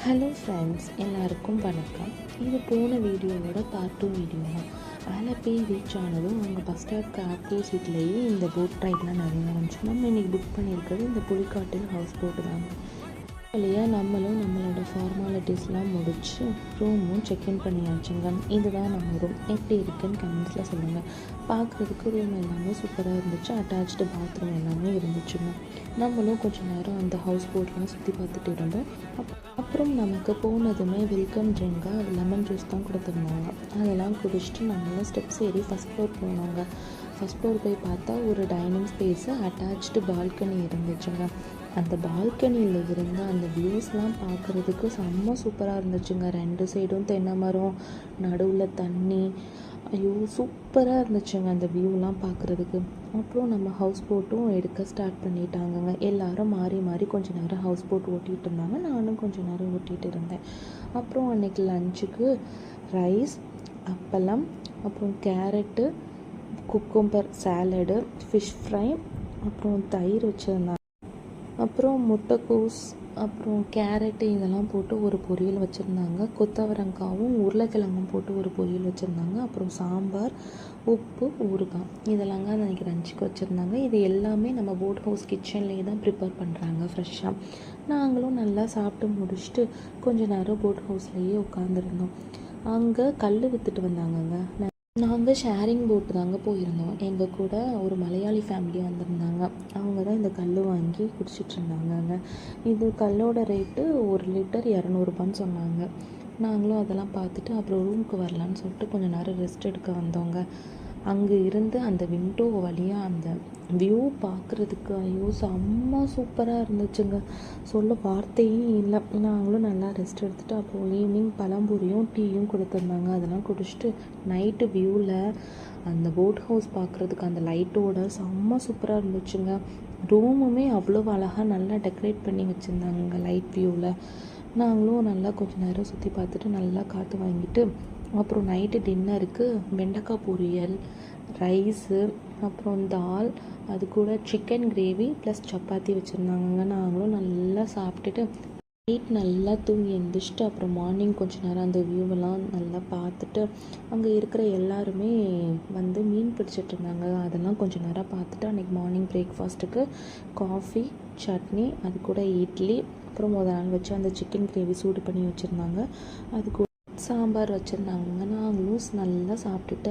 Hello friends, எல்லாருக்கும் வணக்கம். இது போன வீடியோவோட பார்ட் 2 வீடியோ தான். ஆலப்பி ரீச் ஆனதும் அவங்க பஸ் ஸ்டாப்க்கு ஆப்போசிட்லேயே இந்த போட் ரைட்லாம் நிறைய இருந்துச்சு. நம்ம இன்றைக்கி புக் பண்ணியிருக்கிறது இந்த புலிக்காட்டில் ஹவுஸ் போட்டு தாங்க. இல்லையா, நம்மளும் நம்மளோட ஃபார்மாலிட்டிஸ்லாம் முடிச்சு ரூமும் செக்இன் பண்ணியாச்சுங்க. இதுதான் நம்ம ரூம். எப்படி இருக்குன்னு கமெண்ட்ஸில் சொல்லுங்கள். பார்க்குறதுக்கு ரூம் எல்லாமே சூப்பராக இருந்துச்சு. அட்டாச்சு பாத்ரூம் எல்லாமே இருந்துச்சுங்க. நம்மளும் கொஞ்சம் நேரம் அந்த ஹவுஸ் போட்லாம் சுற்றி பார்த்துட்டு இருந்தோம். அப்புறம் நமக்கு போனதுமே வெல்கம் ட்ரிங்காக லெமன் ஜூஸ் தான் கொடுத்துருந்தாங்க. அதெல்லாம் குடிச்சிட்டு நம்மளும் ஸ்டெப்ஸ் ஏறி ஃபஸ்ட் ஃப்ளோர் போனோங்க. ஃபஸ்ட் ஃப்ளோர் போய் பார்த்தா ஒரு டைனிங் ஸ்பேஸு அட்டாச்சு பால்கனி இருந்துச்சுங்க. அந்த பால்கனியில் இருந்த அந்த வியூஸ்லாம் பார்க்குறதுக்கு செம்ம சூப்பராக இருந்துச்சுங்க. 2 சைடும் தென்னை மரம், நடுவில் தண்ணி, ஐயோ சூப்பராக இருந்துச்சுங்க அந்த வியூலாம் பார்க்குறதுக்கு. அப்புறம் நம்ம ஹவுஸ் போட்டும் எடுக்க ஸ்டார்ட் பண்ணிட்டாங்கங்க. எல்லோரும் மாறி மாறி கொஞ்சம் நேரம் ஹவுஸ் போட் ஓட்டிகிட்டு இருந்தாங்க. நானும் கொஞ்சம் நேரம் ஓட்டிகிட்டு இருந்தேன். அப்புறம் அன்றைக்கி லஞ்சுக்கு ரைஸ், அப்பளம், அப்புறம் carrot, cucumber salad, fish fry, அப்புறம் தயிர் வச்சுருந்தாங்க. அப்புறம் முட்டைக்கோஸ், அப்புறம் கேரட்டு இதெல்லாம் போட்டு ஒரு பொரியல் வச்சுருந்தாங்க. கொத்தவரங்காயும் உருளைக்கிழங்கும் போட்டு ஒரு பொரியல் வச்சுருந்தாங்க. அப்புறம் சாம்பார், உப்பு, ஊறுகாய் இதெல்லாங்க அன்றைக்கி லஞ்சுக்கு வச்சுருந்தாங்க. இது எல்லாமே நம்ம போட் ஹவுஸ் கிச்சன்லேயே தான் ப்ரிப்பேர் பண்ணுறாங்க ஃப்ரெஷ்ஷாக. நாங்களும் நல்லா சாப்பிட்டு முடிச்சுட்டு கொஞ்சம் நேரம் போட் ஹவுஸ்லேயே உட்காந்துருந்தோம். அங்கே கல் விற்றுட்டு வந்தாங்கங்க. நாங்கள் ஷேரிங் போட்டு தாங்க போயிருந்தோம். எங்கள் கூட ஒரு மலையாளி ஃபேமிலி வந்திருந்தாங்க. அவங்க தான் இந்த கல் வாங்கி குடிச்சிட்ருந்தாங்கங்க. இது கல்லோட ரேட்டு 1 லிட்டர் 200 சொன்னாங்க. நாங்களும் அதெல்லாம் பார்த்துட்டு அப்புறம் ரூமுக்கு வரலான்னு சொல்லிட்டு கொஞ்சம் நேரம் ரெஸ்ட் எடுக்க வந்தோங்க. அங்கே இருந்து அந்த விண்டோ வழியாக அந்த வியூ பார்க்குறதுக்கு ஐயோ செம்ம சூப்பராக இருந்துச்சுங்க. சொல்ல வார்த்தையும் இல்லை. நாங்களும் நல்லா ரெஸ்ட் எடுத்துகிட்டு அப்புறம் ஈவினிங் பழம்பொரியும் டீயும் கொடுத்துருந்தாங்க. அதெல்லாம் குடிச்சிட்டு நைட்டு வியூவில் அந்த போட் ஹவுஸ் பார்க்குறதுக்கு அந்த லைட்டோட செம்ம சூப்பராக இருந்துச்சுங்க. ரூமுமே அவ்வளோ அழகாக நல்லா டெக்கரேட் பண்ணி வச்சுருந்தாங்க லைட் வியூவில். நாங்களும் நல்லா கொஞ்சம் நேரம் சுற்றி பார்த்துட்டு நல்லா காற்று வாங்கிட்டு அப்புறம் நைட்டு டின்னருக்கு வெண்டைக்காய் பொரியல், ரைஸு, அப்புறம் தால், அது கூட சிக்கன் கிரேவி ப்ளஸ் சப்பாத்தி வச்சுருந்தாங்க. நாங்களும் நல்லா சாப்பிட்டுட்டு நைட் நல்லா தூங்கி எழுந்திரிச்சிட்டு அப்புறம் மார்னிங் கொஞ்சம் நேரம் அந்த வியூவெல்லாம் நல்லா பார்த்துட்டு அங்கே இருக்கிற எல்லாருமே வந்து மீன் பிடிச்சிட்டு இருந்தாங்க. அதெல்லாம் கொஞ்சம் நேரம் பார்த்துட்டு அன்றைக்கி மார்னிங் பிரேக்ஃபாஸ்ட்டுக்கு காஃபி, சட்னி, அது கூட இட்லி, அப்புறம் முதல் நாள் வச்சு அந்த சிக்கன் கிரேவி சூடு பண்ணி வச்சுருந்தாங்க. அது கூட சாம்பார் வச்சுருந்தாங்க. நாங்களும் நல்லா சாப்பிட்டுட்டு